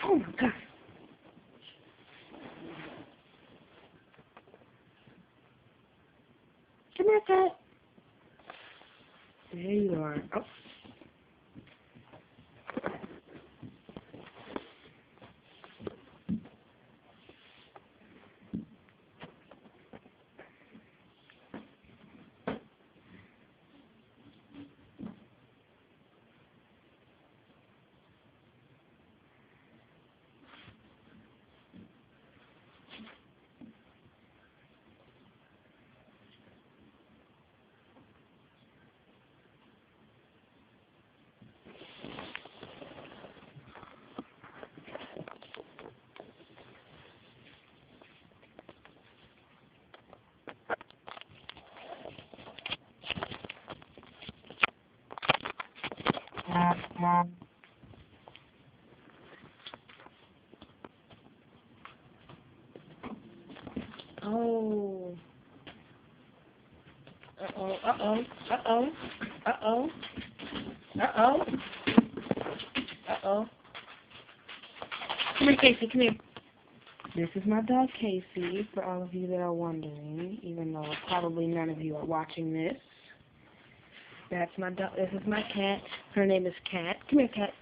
Oh my God. Come here, cat. There you are. Oh. Oh. Uh-oh, uh-oh, uh-oh, uh-oh, uh-oh, uh-oh. Come here, Casey, come here. This is my dog, Casey, for all of you that are wondering, even though probably none of you are watching this. That's my dog. This is my cat. Her name is Cat. Come here, Cat.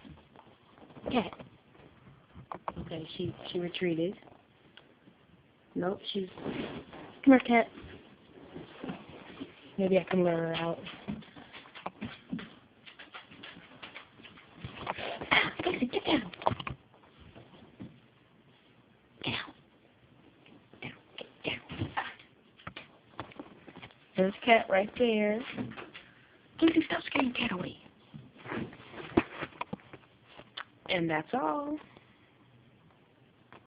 Cat. Okay, she retreated. Nope, she's... Come here, Cat. Maybe I can lure her out. Casey, get down. Get down. Down, get down. There's Cat right there. Casey, stop scaring Cat away. And that's all.